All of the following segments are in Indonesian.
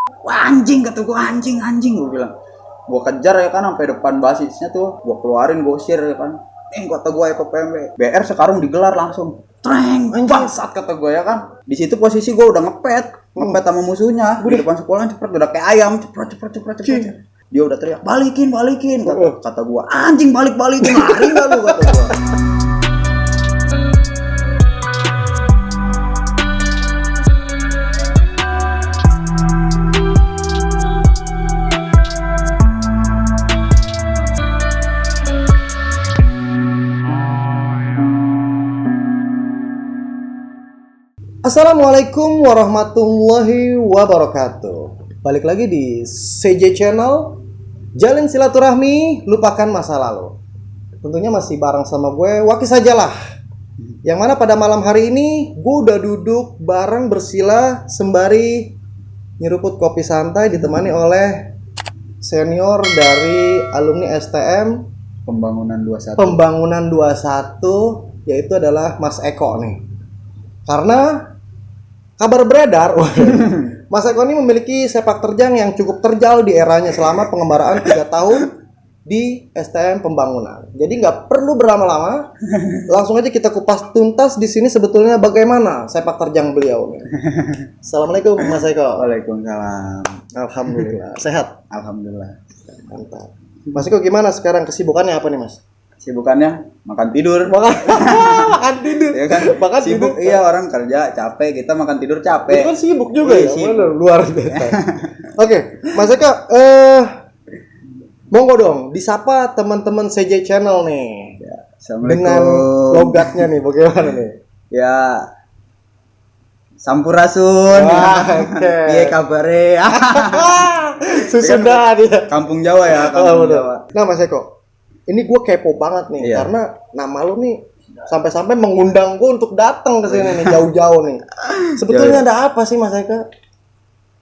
Wah, anjing kata gue, anjing gue bilang. Gue kejar ya kan sampai depan basisnya tuh, gue keluarin, gue usir ya kan. Kata gue Eko PMB. BR sekarang digelar langsung. Treng, bangsat kata gue ya kan. Di situ posisi gue udah ngepet sama musuhnya di depan sekolah, cepet udah kayak ayam, cepet. Dia udah teriak, balikin kata gue, anjing balikin, lari nggak lu kata gue. Assalamualaikum warahmatullahi wabarakatuh. Balik lagi di CJ Channel. Jalin silaturahmi, lupakan masa lalu. Tentunya masih bareng sama gue, Waki sajalah. Yang mana pada malam hari ini gue udah duduk bareng bersila sembari nyeruput kopi santai ditemani oleh senior dari alumni STM Pembangunan 21, yaitu adalah Mas Eko nih. Karena kabar beredar, Mas Eko ini memiliki sepak terjang yang cukup terjal di eranya selama pengembaraan 3 tahun di STM Pembangunan. Jadi nggak perlu berlama-lama, langsung aja kita kupas tuntas di sini sebetulnya bagaimana sepak terjang beliau. Assalamualaikum Mas Eko. Waalaikumsalam. Alhamdulillah. Sehat? Alhamdulillah. Mantap. Mas Eko gimana sekarang, kesibukannya apa nih Mas? Sibukannya makan tidur. Makan tidur. Ya kan? Makan sibuk. tidur. Iya, orang kerja capek, kita makan tidur capek. Itu kan sibuk juga ya. Sibuk. Luar biasa. Oke, Mas Eko, monggo dong disapa teman-teman CJ Channel nih. Ya, Assalamualaikum. Dengan logatnya nih bagaimana nih? Ya, Sampurasun. Oke. Iya kabare. Sudah dia. Kampung Jawa ya, Kampung Jawa. Nah Mas Eko, ini gue kepo banget nih, Iya. karena nama lu nih sampai-sampai mengundang gue untuk datang ke sini nih jauh-jauh nih. Sebetulnya ada apa sih Mas Eko?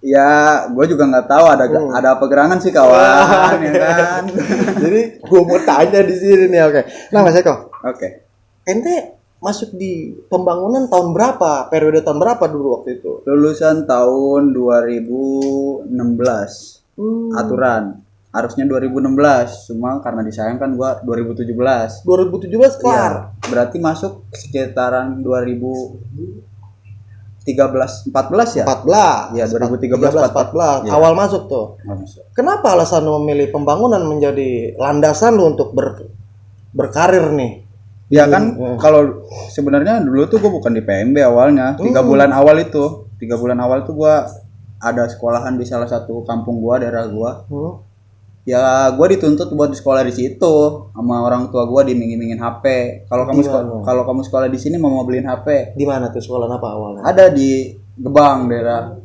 Ya, gue juga nggak tahu ada apa gerangan sih kawan, ya kan. Jadi gue mau tanya di sini nih, oke. Nah Mas Eko, Oke. ente masuk di pembangunan tahun berapa? Periode tahun berapa dulu waktu itu? Lulusan tahun 2016. Aturan harusnya 2016, cuma karena disayangkan gua 2017. 2017 kelar. Iya, berarti masuk sekitaran 2013 14 ya? 14. Iya, 2013 14. Iya. Awal masuk tuh. Masuk. Kenapa alasan lu memilih pembangunan menjadi landasan lu untuk berkarir nih? Ya kan, kalau sebenarnya dulu tuh gua bukan di PMB awalnya. 3 bulan awal itu gua ada sekolahan di salah satu kampung gua, daerah gua. Ya gue dituntut buat di sekolah di situ sama orang tua gue, dimingin-mingin HP. Kalau kamu sekolah di sini mau beliin HP. Di mana tuh sekolah apa awalnya? Ada di Gebang, daerah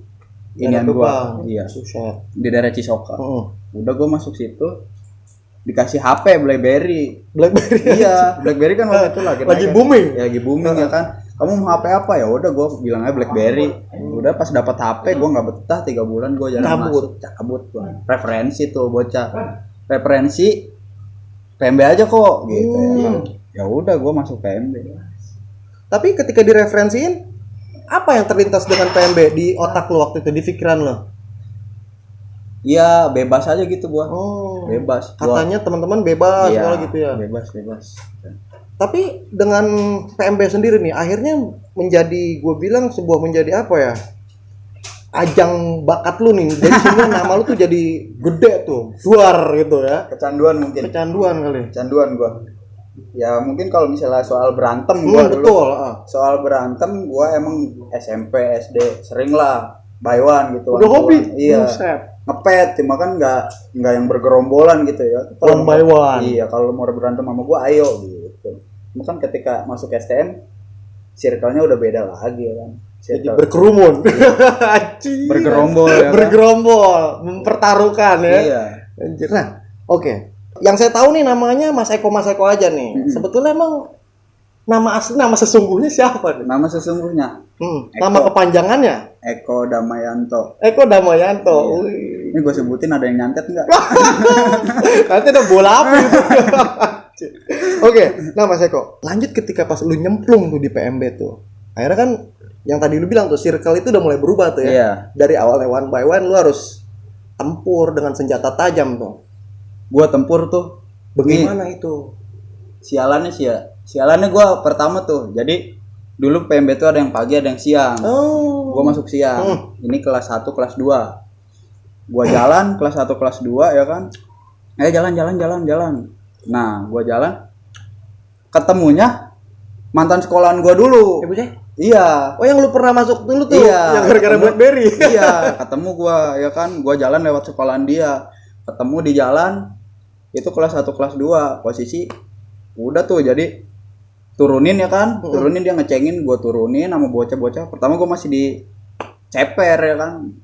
inian Gebang. gua. Iya. Susah. Di daerah Cisoka. Udah gue masuk situ dikasih HP BlackBerry. Iya, BlackBerry kan waktu itu lagi booming. Ya, lagi booming ya kan. Kamu mau HP apa? Ya udah gue bilang aja BlackBerry. Udah pas dapat HP gue nggak betah, 3 bulan gue jarang masuk, cabut gue. Referensi tuh bocah. Referensi PMB aja kok gitu ya kan. Ya udah gue masuk PMB. Tapi ketika direferensiin, apa yang terlintas dengan PMB di otak lo waktu itu, di pikiran lo? Iya, bebas aja gitu gue. Bebas. Katanya teman-teman bebas iya, sekolah gitu ya. Bebas. Tapi dengan PMB sendiri nih, akhirnya menjadi, gue bilang menjadi apa ya? Ajang bakat lu nih. Jadi sehingga nama lu tuh jadi gede tuh, luar gitu ya. Kecanduan mungkin. Kecanduan kali. Kecanduan gue. Ya mungkin kalau misalnya soal berantem gue dulu. Betul. Soal berantem gue emang SMP, SD sering lah by one gitu. Udah hobi. Iya. Ngepet, cuma kan nggak yang bergerombolan gitu ya. One by one. Iya, kalau mau berantem sama gue ayo gitu. Cuma kan ketika masuk STM, circle-nya udah beda lagi ya kan. Jadi berkerumun. Bergerombol ya. Bergerombol, mempertaruhkan ya. Iya. Anjir. Nah, oke. Yang saya tahu nih namanya Mas Eko aja nih. Sebetulnya emang nama asli, nama sesungguhnya siapa nih? Nama sesungguhnya. Nama kepanjangannya? Eko Damayanto. Eko Damayanto. Iya. Ini gue sebutin, ada yang nyantet nggak? Nanti ada bola api gitu. Oke, nah Mas Eko, lanjut ketika pas lu nyemplung tuh di PMB tuh. Akhirnya kan yang tadi lu bilang tuh circle itu udah mulai berubah tuh ya. Iya. Dari awalnya one by one lu harus tempur dengan senjata tajam tuh. Gua tempur tuh. Bagaimana itu? Sialannya sih ya. Sialannya gua pertama tuh. Jadi dulu PMB tuh ada yang pagi, ada yang siang. Oh. Gua masuk siang. Ini kelas 1, kelas 2. Gua jalan kelas 1, kelas 2 ya kan. Jalan. Nah, gua jalan. Ketemunya mantan sekolahan gua dulu. Iya. Oh, yang lu pernah masuk dulu tuh. Iya. Yang gara-gara BlackBerry. Iya, ketemu gua ya kan. Gua jalan lewat sekolahan dia. Ketemu di jalan. Itu kelas 1, kelas 2. Posisi udah tuh jadi turunin ya kan. Turunin dia ngecengin, gua turunin sama bocah-bocah. Pertama gua masih di ceper ya kan.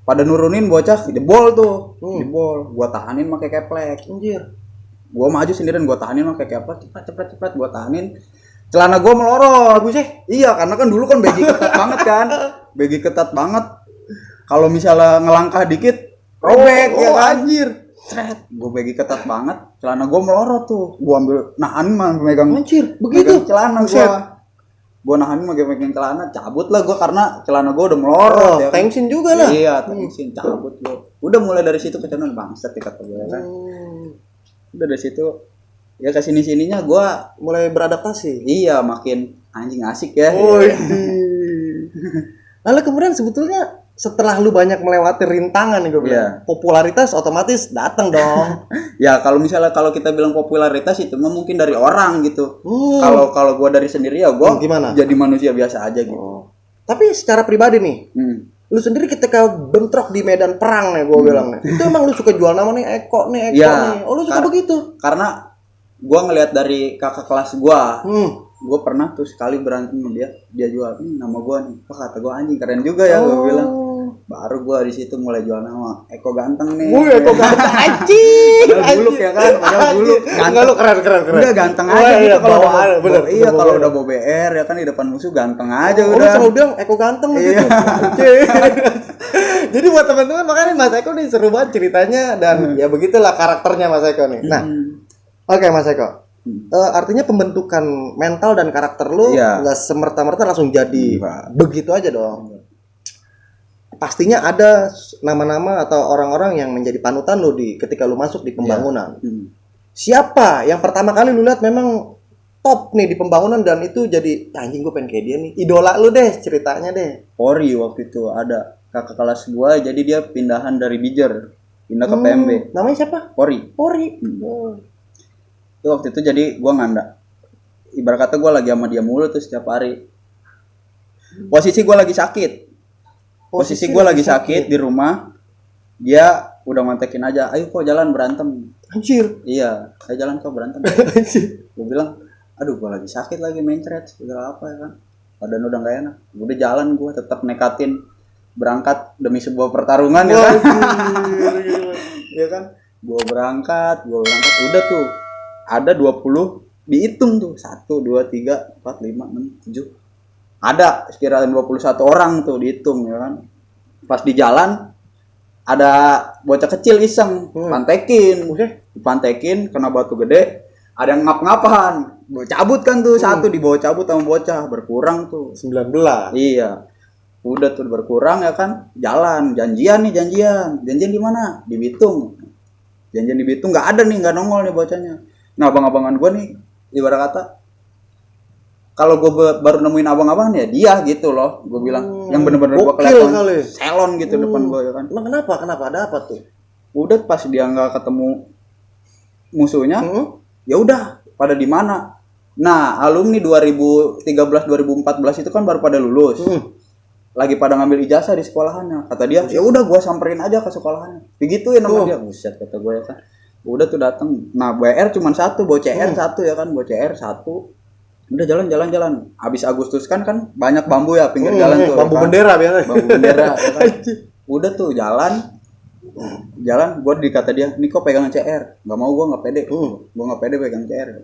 Pada nurunin bocah jebol tuh. Jebol. Gua tahanin pakai keplek. Anjir. Gua maju sendirian, gua tahanin pakai keplek, cepet gua tahanin. Celana gua melorot. Iya, karena kan dulu kan begi ketat banget kan. Begi ketat banget. Kalau misalnya ngelangkah dikit robek ya kan. Anjir. Cret, gua begi ketat banget. Celana gua melorot tuh. Gua ambil nahan megang. Anjir, begitu. Megang celana gua nahan megang celana, cabut lah gua karena celana gua udah melorot ya. Tension juga lah. Iya, tension cabut gua. Udah mulai dari situ kecenderungan bangsat kata gua kan. Udah dari situ ya kesini-sininya gue mulai beradaptasi. Iya, makin anjing asik ya. Lalu kemudian sebetulnya setelah lu banyak melewati rintangan nih gue bilang, popularitas otomatis datang dong. Ya kalau misalnya kalau kita bilang popularitas itu mungkin dari orang gitu. Kalau gue dari sendiri ya gue jadi manusia biasa aja gitu. Tapi secara pribadi nih, lu sendiri ketika bentrok di medan perang nih gue bilang nih, itu emang lu suka jual nama nih Eko nih. Oh lu suka begitu? Karena gue ngelihat dari kakak kelas gue pernah tuh sekali berantem sama dia jual nama gue nih. Wah, kata gue anjing keren juga ya, gue bilang. Baru gue di situ mulai jual nama Eko ganteng nih. Eko ganteng anjing. Buluk ya kan, padahal buluk. Enggak lu keren. Udah ganteng aja gitu kalau iya kalau udah bawa BR ya kan di depan musuh ganteng aja udah. Lu selalu bilang Eko ganteng gitu. Jadi buat teman-teman makanya Mas Eko nih seru banget ceritanya dan ya begitulah karakternya Mas Eko nih. Nah, oke Mas Eko. Artinya pembentukan mental dan karakter lu nggak semerta-merta langsung jadi begitu aja dong. Pastinya ada nama-nama atau orang-orang yang menjadi panutan lu ketika lu masuk di pembangunan. Siapa yang pertama kali lu lihat memang top nih di pembangunan dan itu jadi anjing gue pengen kayak dia nih. Idola lu deh ceritanya deh. Pori waktu itu ada kakak kelas gua jadi dia pindahan dari Bijer pindah ke PMB. Namanya siapa? Pori. Itu waktu itu jadi gua nganda. Ibarat kata gua lagi sama dia mulu tuh setiap hari. Posisi gua lagi sakit. Posisi gue lagi sakit di rumah, dia udah ngontekin aja, ayo kok jalan berantem. Anjir. Iya, ayo jalan kok berantem. Gue bilang, aduh gue lagi sakit lagi mencret, segala apa ya kan. Badan udah gak enak. Udah jalan gue tetap nekatin berangkat demi sebuah pertarungan ya kan. Iya kan. Gue berangkat, udah tuh. Ada 20 dihitung tuh, 1, 2, 3, 4, 5, 6, 7. Ada sekiranya 21 orang tuh dihitung ya kan. Pas di jalan ada bocah kecil iseng pantekin kena batu gede, ada yang ngap-ngapan. Cabut kan tuh satu dibawa cabut sama bocah, berkurang tuh 19. Iya. Udah tuh berkurang ya kan. Jalan, janjian di mana? Di Bitung. Janjian di Bitung enggak ada nih, enggak nongol nih bocahnya. Nah, abang-abangan gua nih ibarat kata kalau gue baru nemuin abang-abang ya dia gitu loh, gue bilang yang bener-bener gue kelihatan selon gitu depan gue ya kan. Emang kenapa ada apa tuh? Udah pas dia nggak ketemu musuhnya, ya udah pada di mana? Nah alumni 2013-2014 itu kan baru pada lulus, lagi pada ngambil ijazah di sekolahannya. Kata dia, ya udah gue samperin aja ke sekolahannya. Begituin sama dia, buset kata gue ya kan. Udah tuh datang. Nah BR cuma satu, bawa CR satu ya kan, bawa CR satu. Udah jalan. Habis Agustus kan banyak bambu ya pinggir jalan tuh. Bambu bendera biasanya. Bambu bendera. Ya kan? Udah tuh jalan. Gue dikata dia, "Nih kok pegangan CR?" Gak mau, gue nggak pede. Gue nggak pede pegang CR.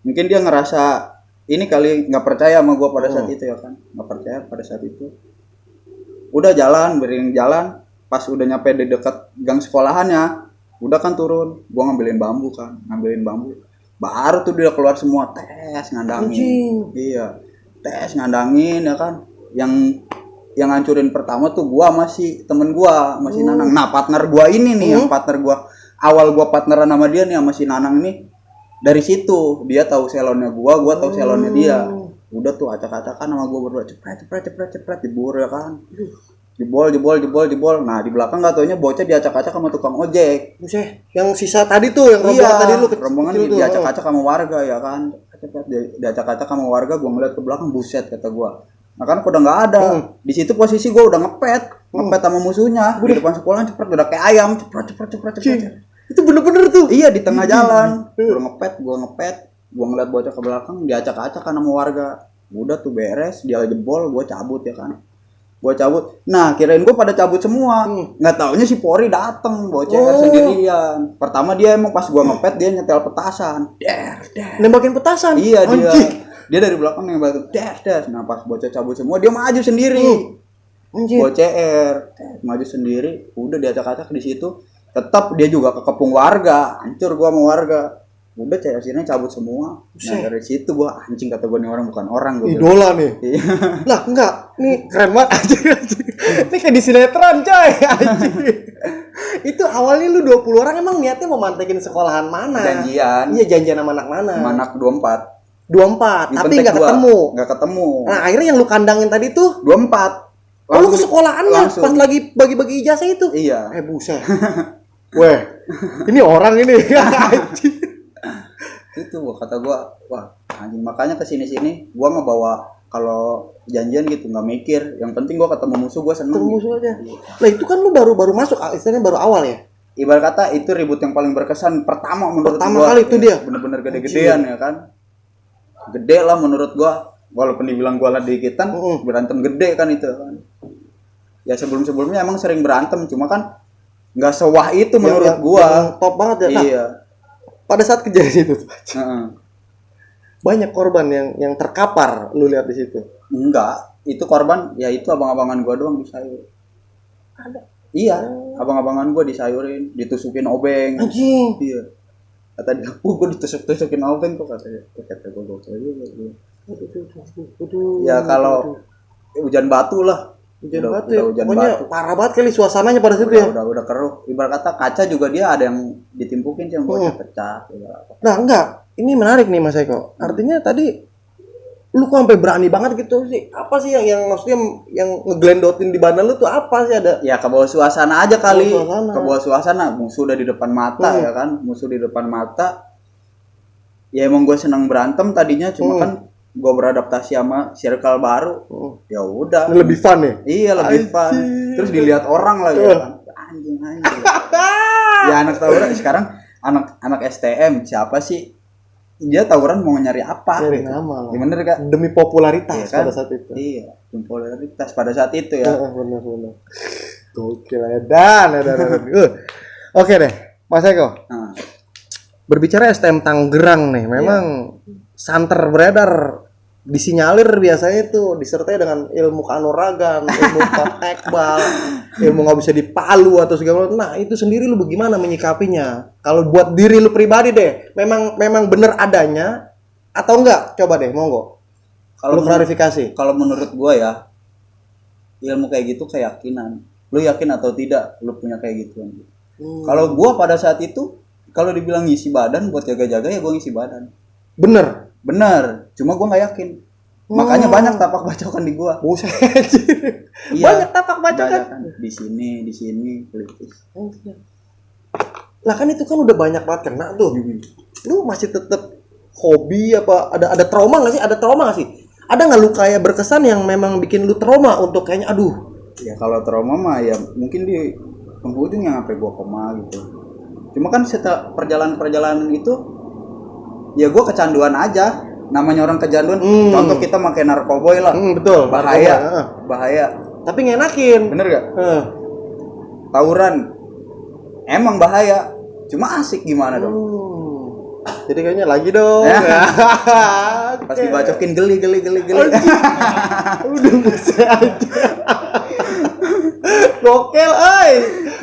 Mungkin dia ngerasa ini kali nggak percaya sama gue pada saat itu ya kan. Nggak percaya pada saat itu. Udah jalan, beriring jalan. Pas udah nyampe di dekat gang sekolahannya, udah kan turun. Gue ngambilin bambu. Baru tuh dia keluar semua tes ngandangin. Iya. tes ngandangin ya kan. Yang ngancurin pertama tuh gua masih temen gua masih Nanang. Nah partner gua ini nih yang partner gua awal gua partneran sama dia nih sama si Nanang ini, dari situ dia tahu salonnya gua tahu salonnya dia. Udah tuh acak-acakan sama gua berdua, cepret dibur ya kan. Jebol. Nah di belakang nggak taunya bocah diacak-acak sama tukang ojek. Buset, yang sisa tadi tuh yang rombongan tadi lu rombongan kecil tuh. diacak-acak sama warga ya kan. Diacak-acak sama warga, gua ngeliat ke belakang, buset kata gua. Nah kan udah nggak ada. Di situ posisi gua udah ngepet sama musuhnya di depan sekolah, cepet udah kayak ayam, cepet. Itu bener-bener tuh. Iya di tengah jalan. Gua ngepet, gua ngeliat bocah ke belakang diacak-acak kan sama warga. Udah tuh beres, dia jebol, gua cabut ya kan. Nah kirain gua pada cabut semua. Nggak taunya si Pori dateng, bocah sendirian. Pertama dia emang pas gua ngepet dia nyetel petasan. Nembakin petasan. Iya dia dari belakang nembak des. Nah pas bocah cabut semua dia maju sendiri. Bocah maju sendiri, udah diacak-acak di situ. Tetap dia juga kekepung warga, hancur gua sama warga. Udah akhirnya cabut semua. Nah dari situ gua anjing, kata gua nih orang bukan orang gua. Idola nih. Iya. Lah enggak, nih keren banget anjing. Ini kayak di sinetron coy anjing. Itu awalnya lu 20 orang emang niatnya mau mantekin sekolahan mana? Janjian. Iya janjian sama anak mana? Sama anak 24. 24, tapi nggak ketemu. Nggak ketemu. Nah akhirnya yang lu kandangin tadi tuh 24. Oh lu ke sekolahannya pas lagi bagi-bagi ijazah itu? Iya. Buset. Weh, ini orang ini. Itu kata gua, wah anjing, makanya kesini gua ngebawa kalau janjian gitu nggak mikir, yang penting gua ketemu musuh gua seneng. Ketemu musuh aja. Lah itu kan lu baru masuk, istilahnya baru awal ya. Ibarat kata itu ribut yang paling berkesan pertama menurut pertama gua. Kali itu dia. Bener-bener gede-gedean ya kan. Gede lah menurut gua, walaupun dibilang gua lah dikitan, berantem gede kan itu kan. Ya sebelumnya emang sering berantem, cuma kan nggak sewah itu menurut gua. Yang top banget ya. Iya. Pada saat kejadian itu tuh, banyak korban yang terkapar, lu lihat di situ? Enggak, itu korban ya itu abang-abangan gua doang disayur. Ada. Iya, abang-abangan gua disayurin, ditusukin obeng. Anjing. Iya. Kata dia, gua ditusuk-tusukin obeng kok katanya. Kata gua gokil juga. Ya kalau hujan batu lah. Hujan batu ya. Hujan Pokoknya batu. Parah banget kali suasananya pada situ ya. Udah keruh. Ibarat kata kaca juga dia ada yang ditimpukin sih, yang bocah pecah. Nah enggak, ini menarik nih Mas Eko. Artinya tadi lu kok sampai berani banget gitu sih? Apa sih yang maksudnya yang ngeglendotin di badan lu tuh apa sih ada? Ya ke bawah suasana aja kali. Ke bawah suasana, musuh udah di depan mata ya kan. Musuh di depan mata. Ya emang gue senang berantem tadinya, cuma kan gue beradaptasi sama circle baru. Ya udah. Lebih fun ya? Iya lebih fun. Terus dilihat orang lagi kan. Anjing. Ya anak tawuran sekarang anak STM siapa sih? Dia tawuran mau nyari apa? Nyari gitu. nama lah. Gimana kan? Demi popularitas Iya, kan? pada saat itu. Iya, popularitas pada saat itu ya. Benar. Gokil edan. Oke deh, Mas Eko. Nah. Berbicara STM Tangerang nih, memang santer beredar disinyalir biasanya itu disertai dengan ilmu kanuragan, ilmu tekbal, ilmu nggak bisa dipalu atau segala macam. Nah itu sendiri lu bagaimana menyikapinya? Kalau buat diri lu pribadi deh, memang bener adanya atau enggak? Coba deh, monggo. Kalau klarifikasi. Kalau menurut gua ya, ilmu kayak gitu keyakinan. Lu yakin atau tidak lu punya kayak gitu? Kalau gua pada saat itu, kalau dibilang ngisi badan buat jaga-jaga ya gua ngisi badan. Bener, cuma gue nggak yakin. Makanya banyak tapak bacokan di gua. Buset. Iya, banyak tapak bacokan. Di sini, pelipis. Lah kan itu kan udah banyak banget kena tuh. Lu masih tetap hobi apa? Ada trauma nggak sih? Ada trauma nggak sih? Ada nggak lu kayak berkesan yang memang bikin lu trauma untuk kayaknya aduh? Ya kalau trauma mah ya mungkin di penghujung yang sampai gua koma gitu. Cuma kan setelah perjalanan itu ya gue kecanduan aja, namanya orang kecanduan. Contoh kita pakai narkoboy lah, betul, bahaya. Tapi ngenakin, bener gak? Tawuran, emang bahaya, cuma asik gimana dong? Jadi kayaknya lagi dong. Pas dibacokin geli. Udah bisa aja. Gokil,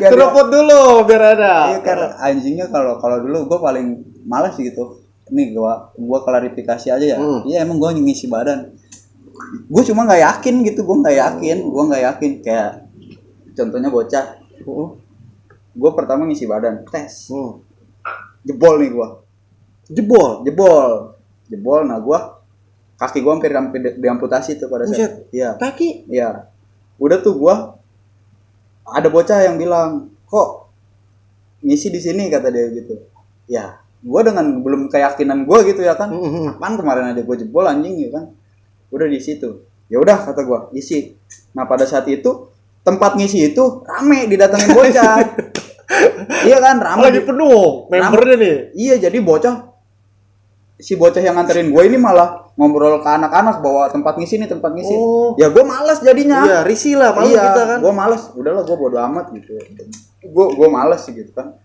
seruput dulu biar ada. Iya karena anjingnya kalau dulu gue paling malas gitu. Nih gua klarifikasi aja ya. Iya emang gua ngisi badan. gue cuma nggak yakin gitu, gue nggak yakin kayak contohnya bocah, gue pertama ngisi badan tes, jebol nih gue, jebol, nah gue kaki gue hampir diamputasi tuh pada saat, iya, kaki, iya, udah tuh gue ada bocah yang bilang kok ngisi di sini kata dia gitu, ya gue dengan belum keyakinan gue gitu ya kan, apaan kemarin aja gue jebol anjing ya kan, udah di situ, ya udah kata gue isi, nah pada saat itu tempat ngisi itu rame didatengin bocah, iya kan rame, lagi penuh membernya nih, iya jadi si bocah yang nganterin gue ini malah ngobrol ke anak-anak bahwa tempat ngisi nih tempat ngisi, ya gue malas jadinya, iya risih lah malu iya, kita kan, gue malas, udahlah gue bodo amat gitu, gue malas gitu kan,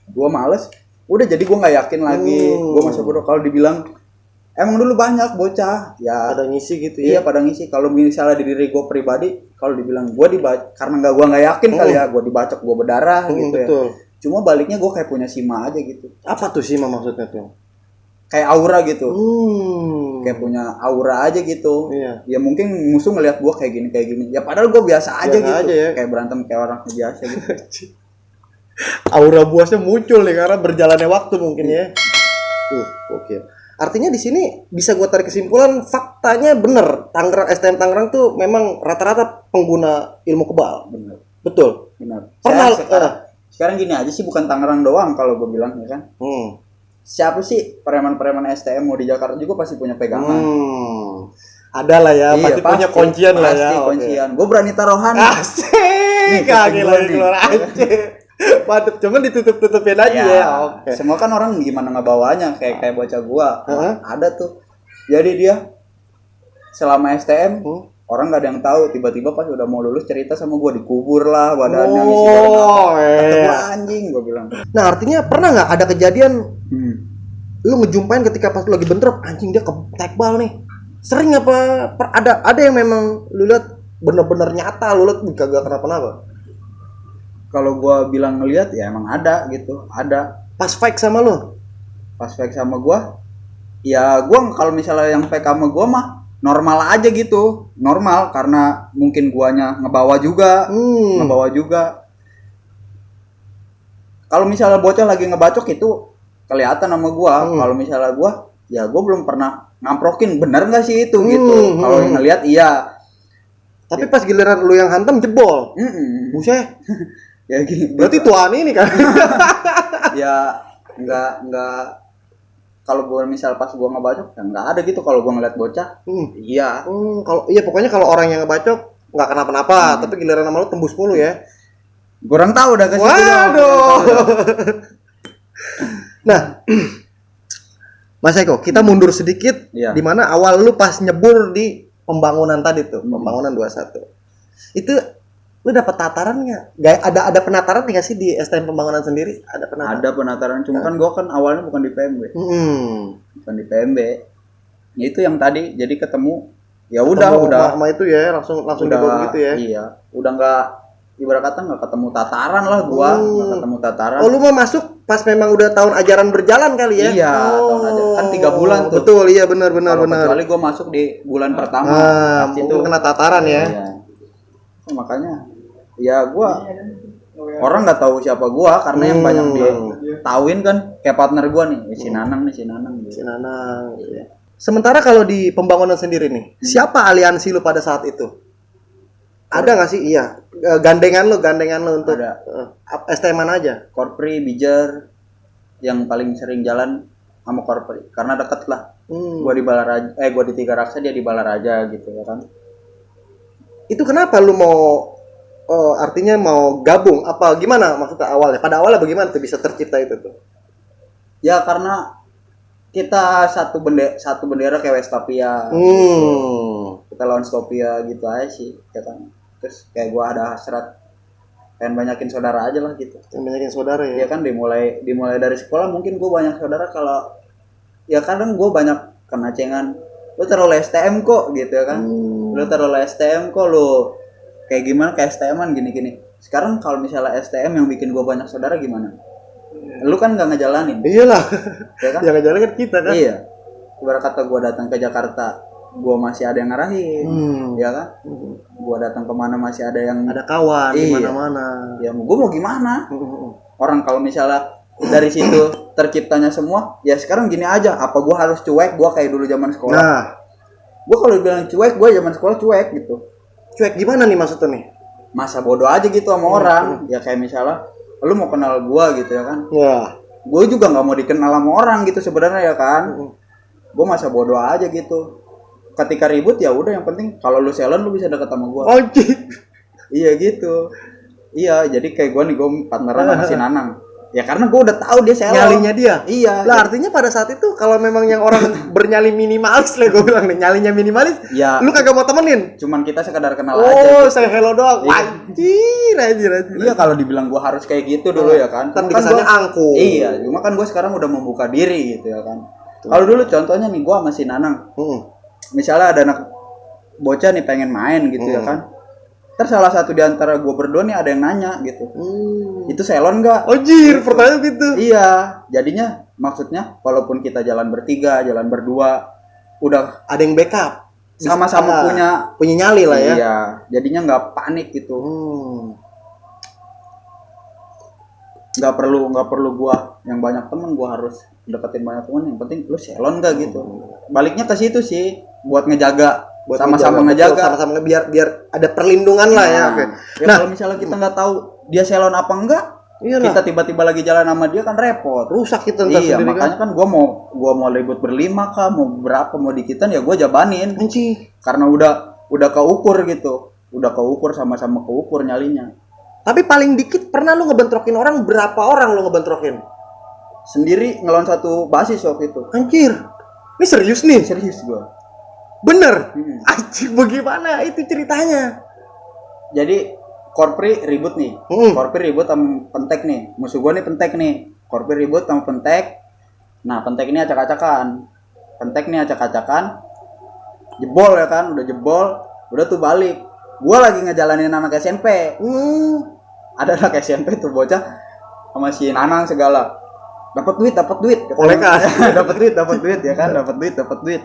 gue malas, udah jadi gue nggak yakin lagi, gue masa bodoh kalau dibilang emang dulu banyak bocah ya pada ngisi gitu iya ya, pada ngisi, kalau misalnya di diri gue pribadi kalau dibilang gue karena gue nggak yakin kali ya, gue dibacok gue berdarah gitu betul. ya, cuma baliknya gue kayak punya sima aja gitu, Apa tuh sih maksudnya tuh? kayak aura gitu, kayak Hmm. punya aura aja gitu, Iya. ya mungkin musuh ngelihat gue kayak gini, ya padahal gue biasa aja Biasa gitu, aja ya. kayak berantem kayak orang biasa gitu. Aura buasnya muncul nih karena berjalannya waktu mungkin ya. Oke. Artinya di sini bisa gue tarik kesimpulan faktanya bener, Tangerang STM Tangerang tuh memang rata-rata pengguna ilmu kebal. Bener, Betul. bener. Pernah Sekarang gini aja sih, bukan Tangerang doang kalau gue bilang ya kan. Siapa sih preman-preman STM mau di Jakarta juga pasti punya pegangan. Ada lah ya, Iya, pasti punya kuncian lah ya. Pasti kuncian. Gue berani taruhan. Asik. Nih, Kaki kuping lagi gua keluar nih. aja. Mantep, cuman ditutup-tutupin aja ya. Oke. Semua kan orang gimana ngebawanya, kayak bocah gua. Heeh. Ada tuh. Jadi dia selama STM orang nggak ada yang tahu, tiba-tiba pas udah mau lulus cerita sama gua, dikubur lah badannya, ngisi badan apa. Kata gua anjing, gua bilang. Nah, artinya pernah nggak ada kejadian lu ngejumpain ketika pas lu lagi bentrok, anjing dia ketekbal nih. Sering apa ada yang memang lu lihat bener-bener nyata, lu lihat kagak kenapa-napa? Kalau gua bilang ngelihat ya emang ada gitu, ada. Pas fight sama lu? Pas fake sama gua, ya gua kalau misalnya yang fake sama gua mah normal aja gitu, normal karena mungkin guanya ngebawa juga. Kalau misalnya bocah lagi ngebacok itu kelihatan sama gua. Kalau misalnya gua, ya gua belum pernah ngamprokin, bener nggak sih itu gitu. Kalau yang ngelihat iya. Tapi pas giliran lu yang hantam jebol. Buset. Ya gitu. Berarti tuan ini kan. Ya nggak kalau gue misal pas gue ngebacok ya nggak ada gitu, kalau gue ngeliat bocah iya. Kalau iya pokoknya kalau orang yang ngebacok nggak kenapa-napa, tapi giliran sama lu tembus mulu ya. Kurang tahu udah ke situ. Waduh. Nah, Mas Eko, kita mundur sedikit. Iya. Di mana awal lu pas nyebur di pembangunan tadi tuh, pembangunan 21. Itu lu dapat tataran nggak? Ada penataran nggak sih di STM pembangunan sendiri? Ada penataran? Ada penataran, cuma kan gue kan awalnya bukan di PMB. Bukan di PMB. Ya itu yang tadi, jadi ketemu. Ya udah. Sama itu ya, langsung dibawa gitu ya. Iya, udah nggak, ibarat kata nggak ketemu tataran lah gua, nggak ketemu tataran. Oh, lu mau masuk pas memang udah tahun ajaran berjalan kali ya? Iya, tahun ajaran kan 3 bulan tuh. Betul, iya benar. Kecuali gua masuk di bulan pertama, pasti itu itu kena tataran ya. Iya. Makanya ya gua orang nggak tahu siapa gua karena yang banyak ditauin kan kayak partner gua nih, si Nanang gitu. Si Nanang. Iya. Sementara kalau di pembangunan sendiri nih, siapa aliansi lu pada saat itu? Ada nggak sih? Iya, gandengan lu untuk Ada. STM mana aja? Korpri, Bijar, yang paling sering jalan sama Korpri karena deket lah. Gua di Balaraja, gua di Tiga Raksa, dia di Balaraja gitu ya kan. Itu kenapa lu mau artinya mau gabung? Apa gimana maksudnya awalnya? Pada awalnya bagaimana tuh bisa tercipta itu tuh? Ya karena kita satu bendera kayak Westapia. Kita lawan Stopia gitu aja sih, ya kan. Terus kayak gua ada hasrat pengen banyakin saudara aja lah gitu. Banyakin saudara ya. Ya kan dimulai dari sekolah mungkin gua banyak saudara, kalau ya kadang gua banyak kena cengan. Lu terlalu STM kok gitu ya kan. Lu terlalu STM kok, lu kayak gimana kayak STM-an gini-gini. Sekarang kalau misalnya STM yang bikin gua banyak saudara gimana? Lu kan nggak ngejalanin. Iyalah. Ya kan? Yang ngejalanin kan kita kan. Iya. Ibarat kata gua datang ke Jakarta gua masih ada yang ngarahin, ya kan? Gua datang kemana masih ada yang Ada kawan di Iya. mana-mana. ya gua mau gimana? Orang kalau misalnya dari situ terciptanya semua, ya sekarang gini aja, apa gua harus cuek? Gua kayak dulu zaman sekolah. Nah, Gua kalau bilang cuek, gua zaman sekolah cuek gitu. cuek gimana nih maksudnya nih? Masa bodoh aja gitu sama orang. Ya kayak misalnya lu mau kenal gua gitu ya kan. Ya. Gue juga nggak mau dikenal sama orang gitu sebenarnya ya kan. Gue masa bodoh aja gitu. Ketika ribut ya udah, yang penting kalau lu silent lu bisa deket sama gua. Anjir. Iya gitu. Iya, jadi kayak gua nih, gue partneran sama si Nanang. Ya karena gue udah tahu dia silent. Nyalinya dia. Iya. Lah artinya pada saat itu kalau memang yang orang bernyali minimalis lah gue bilang nih, nyalinya minimalis, Ya. lu kagak mau temenin. Cuman kita sekedar kenal aja. Oh, Gitu. saya hello doang. Iya. Anjir. Iya, kalau dibilang gua harus kayak gitu dulu ya kan. Kan Cuma dikesannya gua- angkuh. Iya, cuma kan gue sekarang udah membuka diri gitu ya kan. Kalau dulu contohnya nih, gua sama si Nanang. Misalnya ada anak bocah nih pengen main gitu ya kan. Terus salah satu di antara gue berdua nih ada yang nanya gitu. Itu selon nggak? Anjir, pertanyaan gitu. Iya, jadinya maksudnya walaupun kita jalan bertiga, jalan berdua, udah Ada yang backup. sama-sama punya nyali lah ya. Iya, jadinya nggak panik gitu. Nggak perlu gua yang banyak temen, gua harus deketin banyak temen. Yang penting lu selon nggak gitu. Baliknya ke situ sih, buat ngejaga. Buat Sama-sama betul, ngejaga. sama-sama biar ada perlindungan lah ya. Oke. Ya kalau misalnya kita nggak tahu dia selon apa enggak, Iyalah. kita tiba-tiba lagi jalan sama dia kan repot. Rusak kita ntar Iya, sendiri makanya kan gua mau ribut berlima kah, mau berapa, mau dikitan ya gua jabanin. Anjir. Karena udah keukur gitu. Udah keukur, sama-sama keukur nyalinya. Tapi paling dikit pernah lu ngebentrokin orang, berapa orang lu ngebentrokin? Sendiri ngelawan satu basis waktu itu. Anjir. Ini serius nih? Serius gua. Bener? Anjir, bagaimana itu ceritanya? Jadi Korpri ribut nih. Korpri ribut sama Pentek nih. Musuh gua nih Pentek nih. Korpri ribut sama Pentek. Nah, Pentek ini acak-acakan. Pentek nih acak-acakan. Jebol ya kan, udah jebol, udah tuh balik. Gua lagi ngejalanin anak SMP. Ada anak SMP tuh bocah sama si Nanang segala. Dapat duit. Kolekan. dapat duit ya kan, dapat duit.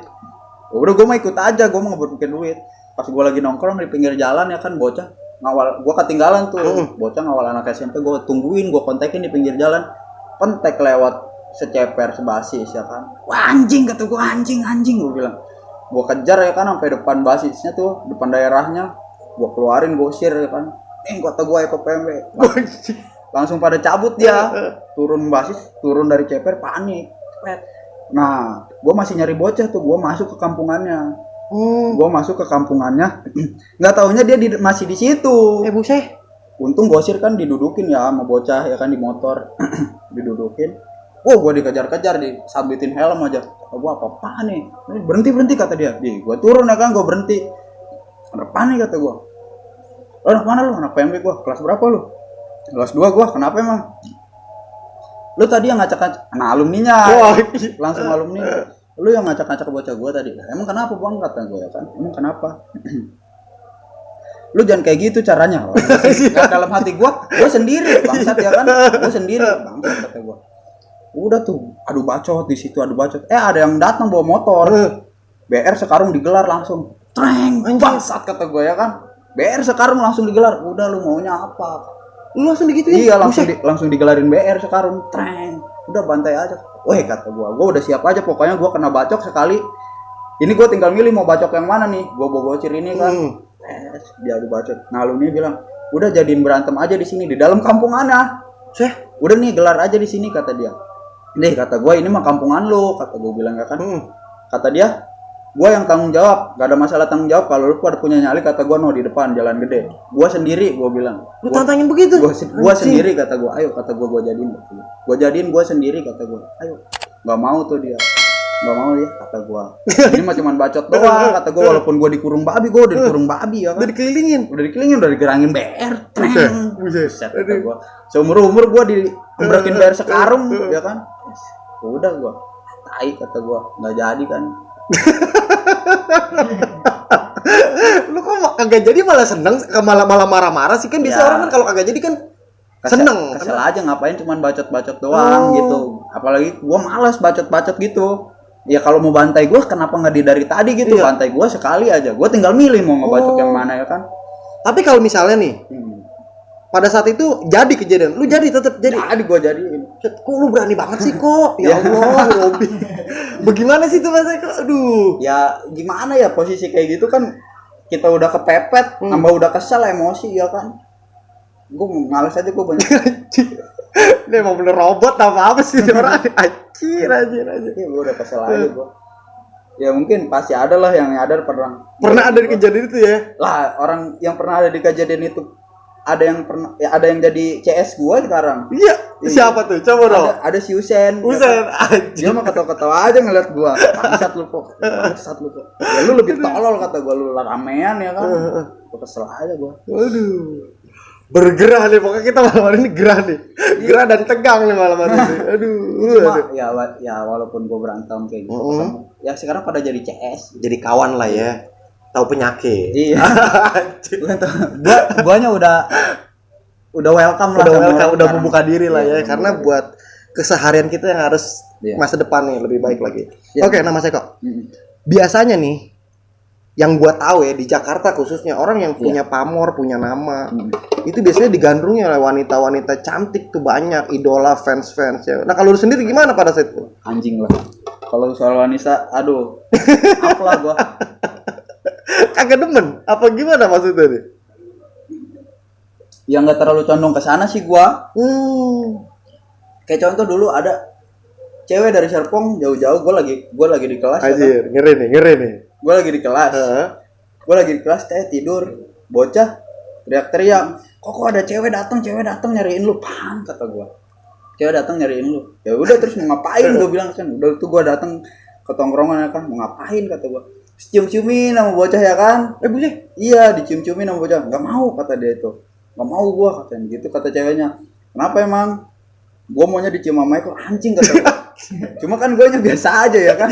Udah gue mau ikut aja, gue mau ngebutuhin duit. Pas gue lagi nongkrong di pinggir jalan ya kan, bocah ngawal, gue ketinggalan tuh. Bocah ngawal anak SMP, gue tungguin, gue kontekin di pinggir jalan. Pentek lewat seceper sebasis ya kan. Wah anjing, kata gue, anjing gue bilang. Gue kejar ya kan sampai depan basisnya tuh, depan daerahnya. Gue keluarin, gue usir ya kan. Kata gue Eko PMB. Langsung pada cabut dia. Turun basis, turun dari ceper, panik. Nah, gue masih nyari bocah tuh, gue masuk ke kampungannya. Gue masuk ke kampungannya, nggak taunya dia masih di situ. Buset. Untung gosir kan didudukin ya sama bocah ya kan di motor, didudukin. Oh, gue dikejar-kejar, disambitin helm aja. Kata gue apa nih? Berhenti kata dia. Gue turun ya kan, gue berhenti. Apa nih kata gue? Lo anak mana lu? Anak PMB gue. Kelas berapa lu? Kelas 2 gue. Kenapa emang? Lu tadi yang ngacak-ngacak, nah alumninya. Langsung alumni. Lu yang ngacak-ngacak bocah gue tadi. Emang kenapa bang, kata gue ya kan? Emang kenapa? Lu jangan kayak gitu caranya. Gak dalam hati gue sendiri bangsat ya kan? Gue sendiri bangsat kata gue. Udah tuh, adu bacot di situ, adu bacot. Ada yang datang bawa motor. BR sekarung digelar langsung. Treng, bangsat kata gue ya kan? BR sekarung langsung digelar. Udah lu maunya apa? Lu langsung digituin? Iya, langsung digelarin BR sekarung. Treng. Udah bantai aja. Weh kata gua udah siap aja, pokoknya gua kena bacok sekali. Ini gua tinggal milih mau bacok yang mana nih. Gua bawa bocil ini kan. Dia adu bacot. Nah, lu nih bilang, "Udah jadiin berantem aja di sini di dalam kampungannya." Udah nih gelar aja di sini kata dia. Nih kata gua, ini mah kampungan lu, kata gua bilang ya kan. Kata dia, gua yang tanggung jawab, gak ada masalah tanggung jawab. Kalau lu pada punya nyali, kata gua no di depan jalan gede. Gua sendiri, gua bilang. Lu tantangin begitu? Gua sendiri kata gua. Ayo kata gua jadiin. Gua jadiin gua sendiri kata gua. Ayo. Gak mau tuh dia. Gak mau ya kata gua. Ini mah cuman bacot doang kata gua, walaupun gua dikurung babi, gua udah dikurung babi ya kan. Udah dikelilingin, udah digerangin BR. Buset kata gua. Seumur-umur gua diembrekin BR sekarung ya kan. Udah gua. Tai kata gua. Enggak jadi kan. Lu kok kagak jadi malah seneng, malah marah-marah sih kan biasa Ya. orang kan kalau kagak jadi kan seneng. Kesel aja ngapain cuman bacot-bacot doang gitu. Apalagi gua malas bacot-bacot gitu. Ya kalau mau bantai gue kenapa nggak dari tadi gitu? Iya. Bantai gue sekali aja. Gue tinggal milih mau ngebacok yang mana ya kan. Tapi kalau misalnya nih, pada saat itu jadi kejadian, lu jadi tetap jadi. Jadi gue jadiin. Kok lu berani banget sih kok? Ya Allah, Robi. Bagaimana sih tuh Mas Eko? Aduh. Ya gimana ya posisi kayak gitu kan kita udah kepepet, tambah udah kesel emosi ya kan. Gue males aja gue banyak. Ini emang bener robot apa sih orang? Anjir. Ya, gue udah kesel aja gue. Ya mungkin pasti ada lah yang nyadar pernah. Pernah ada di kejadian itu ya? Lah orang yang pernah ada di kejadian itu ada yang pernah ya ada yang jadi CS gua sekarang. Iya. Siapa tuh? Coba dong. Ada si Usen. Usen Dia mah ketawa-ketawa aja ngeliat gua. Bangsat lu kok. Ya lu lebih tolol kata gua, lu ramean ya kan. Gua kesel aja gua. Aduh. Bergerah nih pokoknya kita malam hari ini gerah nih. Gerah dan tegang nih malam hari ini. Aduh. Cuma ya walaupun gua berantem kayak gitu ya sekarang pada jadi CS. Jadi kawan lah ya. Tahu penyakit. Iya. Guanya udah welcome lah. Udah membuka diri lah ya. Karena buat keseharian kita yang harus masa depan nih lebih baik lagi. Oke, nama saya kok. Biasanya nih yang gua tahu ya di Jakarta khususnya orang yang punya pamor, punya nama, itu biasanya digandrungi oleh wanita-wanita cantik tuh banyak, idola, fans ya. Nah kalau lu sendiri gimana pada saat itu? Anjing lah. Kalau soal wanita, aduh, apalah gua. Kagak demen? Apa gimana maksudnya nih? Yang nggak terlalu condong ke sana sih gua. Kayak contoh dulu ada cewek dari Serpong jauh-jauh, gua lagi di kelas. Anjir, ngeri nih. Gue lagi di kelas. Gue lagi di kelas kayak tidur, bocah teriak-teriak. Kok ada cewek datang nyariin lu, paham kata gue. Cewek datang nyariin lu. Ya udah terus mau ngapain? Gue bilang kan, udah tuh gue datang ke tongkrongan ya kan, mau ngapain kata gue. Cium-ciumin sama bocah ya kan? Boleh? Iya, dicium-ciumin sama bocah. Nggak mau kata dia itu. Nggak mau gue katanya gitu kata ceweknya. Kenapa emang? Gue maunya dicium sama Michael, anjing kata gue. Cuma kan gue biasa aja ya kan.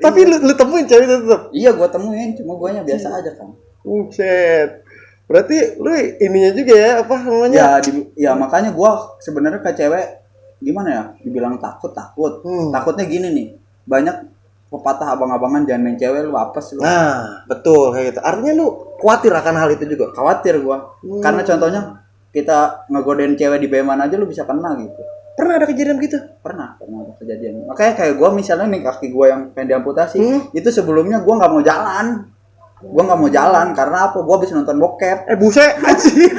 Tapi lu temuin cewek itu tetap? Iya, gue temuin, cuma gue biasa aja kan. Buset. Berarti lu ininya juga ya, apa namanya? Ya makanya gue sebenarnya ke cewek gimana ya? Dibilang takut. Takutnya gini nih, banyak pepatah abang-abangan jangan main cewek lu apes lu. Nah, betul kayak gitu. Artinya lu khawatir akan hal itu juga? Khawatir gue. Karena contohnya kita ngegodain cewek di BM-an aja lu bisa kena gitu. Pernah ada kejadian gitu? Pernah ada kejadian. Makanya kayak gue misalnya nih kaki gue yang pengen diamputasi, itu sebelumnya gue nggak mau jalan. Karena apa? Gue habis nonton bokep. Buset, anjir.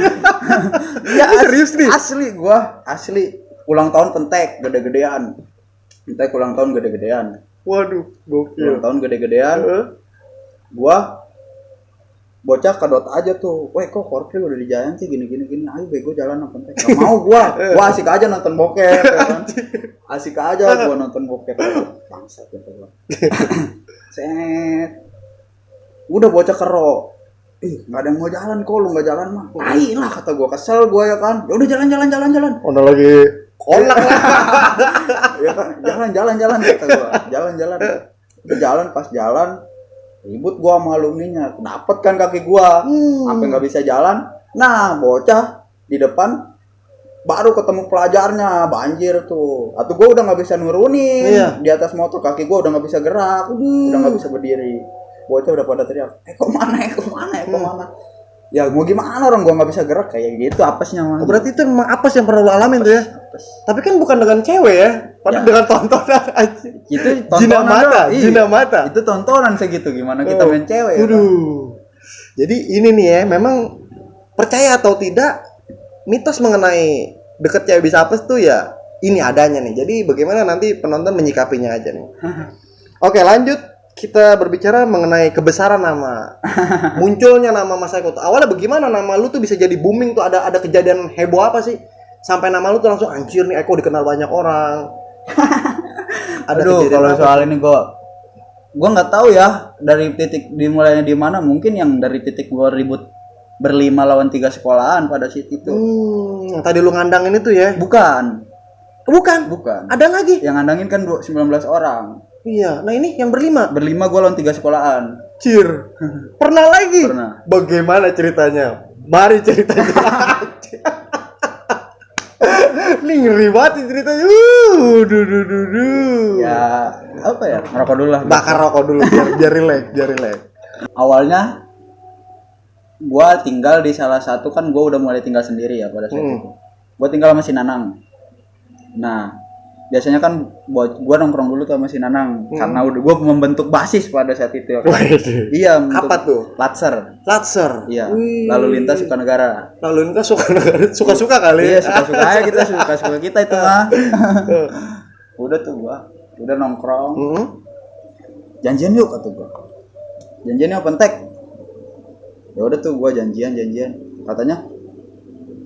Iya, serius nih? Asli. Ulang tahun pentek, gede-gedean. Pentek ulang tahun gede-gedean. Waduh, gokil. Ulang tahun gede-gedean. Gue bocah kedot aja tuh. Weh kok korpil udah di jalan sih gini. Ayo bego jalan nonton pentek. Gak mau gua asik aja nonton bokep kan. Asik aja gua nonton bokep. Bangsat gitu gua. Set. Udah bocah kero. Enggak ada yang mau jalan kok lu enggak jalan mah. Tai lah kata gua, kesel gua ya kan. Ya udah jalan. Ono lagi kolak lah. Ya kan jalan kata gua. Jalan. Udah pas jalan ribut gua sama alumninya, dapet kan kaki gua, sampai nggak bisa jalan. Nah bocah di depan baru ketemu pelajarnya, banjir tuh. Atau gua udah nggak bisa nurunin di atas motor, kaki gua udah nggak bisa gerak, udah nggak bisa berdiri. Bocah udah pada teriak, kemana? Ya mau gimana orang gua nggak bisa gerak kayak gitu apesnya mah. Berarti itu memang apes yang pernah lu alamin tuh ya? Apes. Tapi kan bukan dengan cewek ya, padahal dengan tontonan aja. Itu tontonan Jina mata. Itu tontonan segitu gimana kita main cewek. Waduh. Jadi ini nih ya, memang percaya atau tidak mitos mengenai deket cewek bisa apes tuh ya ini adanya nih. Jadi bagaimana nanti penonton menyikapinya aja nih. Oke, lanjut. Kita berbicara mengenai kebesaran nama, munculnya nama Mas Eko. Awalnya bagaimana nama lu tuh bisa jadi booming tuh? Ada kejadian heboh apa sih sampai nama lu tuh langsung anjir nih Eko dikenal banyak orang? Aduh, kalau soal ini gua nggak tahu ya dari titik dimulainya di mana. Mungkin yang dari titik gua ribut berlima lawan 3 sekolahan pada situ itu. Yang tadi lu ngandangin itu ya? Bukan. Ada lagi? Yang ngandangin kan 19 orang. Iya, nah ini yang berlima gue lawan 3 sekolahan. Cir. Pernah lagi? Pernah. Bagaimana ceritanya? Mari ceritanya. Ini ngeri banget ceritanya. Duh. Ya apa ya, ngerokok dulu lah. Bakar rokok dulu biar relax. Awalnya gua tinggal di salah satu, kan gua udah mulai tinggal sendiri ya pada saat itu. Gua tinggal sama si Nanang. Nah, biasanya kan gua nongkrong dulu tuh sama si Nanang karena udah gua membentuk basis pada saat itu ya. Iya, Apa tuh? Latser. Iya. Wih. Lalu lintas suka negara. Lalu lintas suka kali. Iya, suka-suka aja kita, suka-suka kita itu mah. Udah tuh gua, udah nongkrong. Janjian yuk kata gua. Janjian yuk pentek. Ya udah tuh gua janjian. Katanya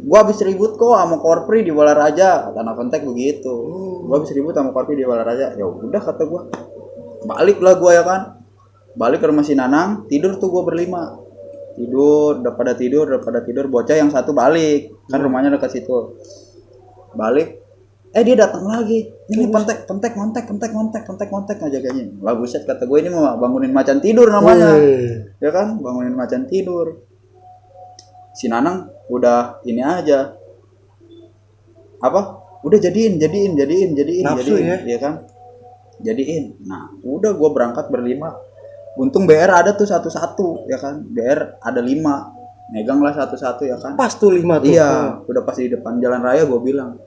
gua habis ribut kok sama Korpri di Balaraja, kata anak pentek begitu. Gua habis ribut sama Korpri di Balaraja. Ya udah kata gua. Baliklah gua ya kan. Balik ke rumah si Nanang, tidur tuh gua berlima. Udah pada tidur, bocah yang satu balik. Kan rumahnya dekat situ. Balik. Dia datang lagi. Ini pentek ngajagain. Lah buset kata gue, ini mau bangunin macan tidur namanya. Ya kan, bangunin macan tidur. Si Nanang udah ini aja. Apa? Udah jadiin. Nafsu ya kan? Jadiin. Nah, udah gue berangkat berlima. Untung BR ada tuh satu-satu, ya kan? BR ada 5. Megang lah satu-satu ya kan? Pas tuh 5 tuh. Iya, udah pas di depan jalan raya gue bilang,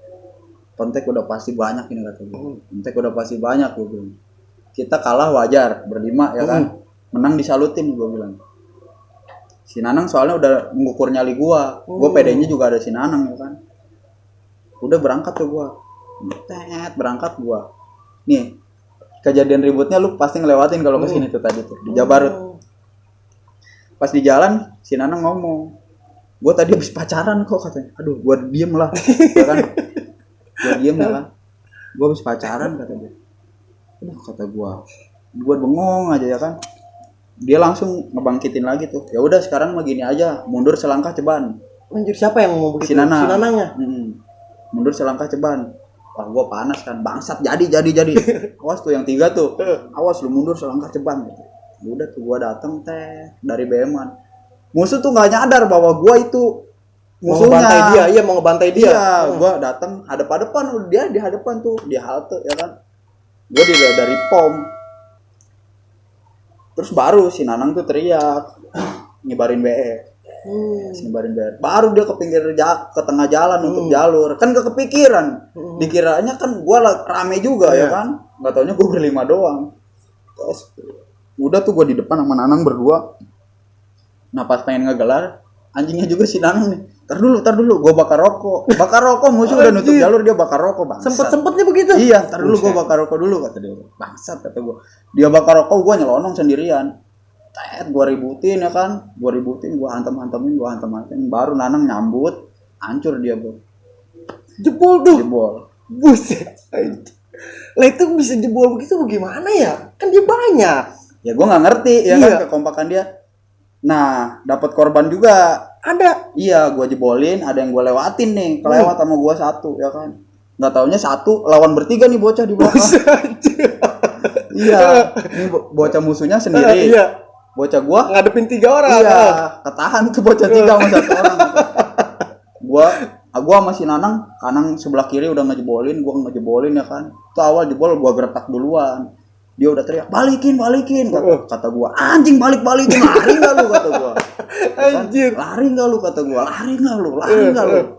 pentek udah pasti banyak ini kata gue. Pentek udah pasti banyak gue bilang. Kita kalah wajar berlima ya kan. Menang disalutin gue bilang. Si Nanang soalnya udah mengukur nyali gue. Gue pedenya juga ada si Nanang ya kan. Udah berangkat tuh gue. Berangkat gue. Nih, kejadian ributnya lu pasti ngelewatin kalau kesini tuh tadi tuh di Jabarut. Pas di jalan si Nanang ngomong, gue tadi habis pacaran kok katanya. Aduh, gue diem lah ya kan. Gue habis pacaran kata dia. Aduh kata gue bengong aja ya kan. Dia langsung ngebangkitin lagi tuh. Ya udah sekarang mah gini aja, mundur selangkah ceban. Anjir, siapa yang ngomong begitu? Si Nanangnya. Mundur selangkah ceban. Wah gue panas kan, bangsat jadi. Awas tuh yang 3 tuh. Awas lu mundur selangkah ceban gitu. Udah tuh gue dateng dari BM-an. Musuh tuh nggak nyadar bahwa gue itu musuhnya. Mau ngebantai dia. Iya, gua datang hadap-hadapan, dia di hadapan tuh, di halte ya kan. Gua dari pom. Terus baru si Nanang tuh teriak, nyebarin BR. Nyebarin BR. Baru dia ke ke tengah jalan untuk jalur. Kan gak kepikiran. Dikiranya kan gua rame juga ya kan. Enggak taunya gua berlima doang. Terus udah tuh gua di depan sama Nanang berdua. Nah, pas pengen ngegelar, anjingnya juga si Nanang nih. Tar dulu, gue bakar rokok musuh udah nutup jalur, dia bakar rokok bangsat. Sempetnya begitu. Iya, tar dulu gue bakar rokok dulu kata dia. Bangsat kata gue. Dia bakar rokok, gue nyelonong sendirian. Gue ributin ya kan, gue hantem-hantemin, baru Nanang nyambut, hancur dia bro. Jebol tuh. Buset. Lah itu bisa jebol begitu bagaimana ya? Kan dia banyak. Ya gue nggak ngerti ya kan kekompakan dia. Nah, dapat korban juga. Ada. Iya, gua jebolin, ada yang gua lewatin nih. Kelewat sama gua satu, ya kan. Enggak taunya satu lawan bertiga nih bocah di belakang. Iya, ini bocah musuhnya sendiri. Iya. Bocah gua ngadepin 3 orang. Iya, ketahan tuh bocah 3 sama 1 orang. Gua sama si Nanang, kanan sebelah kiri udah gua ngejebolin ya kan. Itu awal jebol gua geretak duluan. Dia udah teriak, balikin kata gua, anjing balikin, lari nggak lu kata gua. Anjir. Lari nggak lu kata gua, lari nggak lu,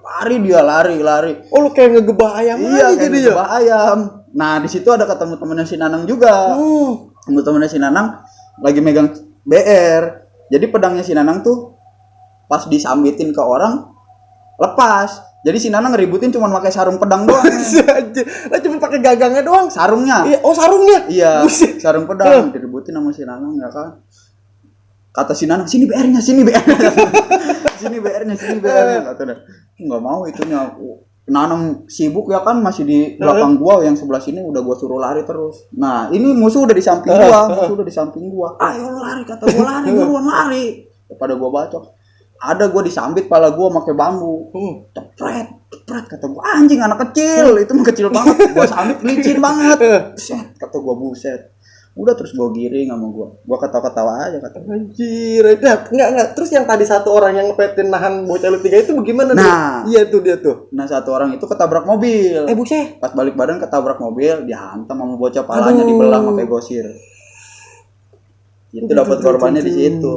lari dia lari. Oh lu kayak ngegebah ayam aja jadi ya. Ngegebah ayam. Nah di situ ada ketemu temennya si Nanang juga. Temennya si Nanang lagi megang BR. Jadi pedangnya si Nanang tuh pas disambitin ke orang lepas. Jadi si Nanang ngeributin cuma pakai sarung pedang doang. Lah cuma pakai gagangnya doang. Sarungnya. Iya, sarungnya. Iya. Sarung pedang diributin sama si Nanang ya kan. Kata si Nanang, sini BR-nya. sini BR-nya kata dia. Enggak mau itunya. Nanang sibuk ya kan, masih di belakang gua, yang sebelah sini udah gua suruh lari terus. Nah, ini musuh udah di samping gua. Ayo lari kata gua, buruan lari. Daripada gua bacok. Ada gue disambit pala gue pakai bambu. Cepret kata gue, anjing anak kecil, itu mah kecil banget. Gue sambit licin banget. Buset kata gue, buset. Udah terus gue giring sama gue ketawa-ketawa aja kata. Anjir, enggak. Terus yang tadi satu orang yang ngepetin nahan bocah lu 3 itu bagaimana? Nah, iya tuh dia tuh. Nah satu orang itu ketabrak mobil. Buset. Pas balik badan ketabrak mobil, dihantam sama bocah, palanya dibelah pakai gosir. Itu dapat korbannya di situ.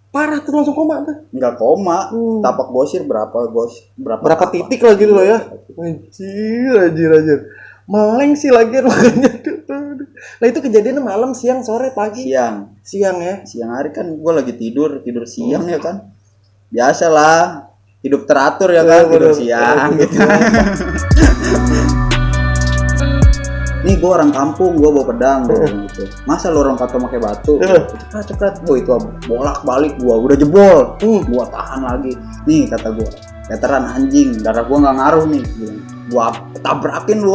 Parah tuh, langsung koma tuh. Enggak koma, tapak gosir berapa titik lagi loh ya. Anjir. Meleng sih lagi makanya tuh. Nah itu kejadiannya malam, siang, sore, pagi. Siang Ya. Siang hari kan gue lagi tidur siang ya kan. Biasalah, hidup teratur ya kan, tidur siang gitu. Nih gue orang kampung, gue bawa pedang gitu. Masa lo orang kata pakai batu? Cepet. Gue itu bolak balik gue udah jebol. Gue tahan lagi. Nih kata gue, veteran anjing, darah gue nggak ngaruh nih. Gue tabrakin lu.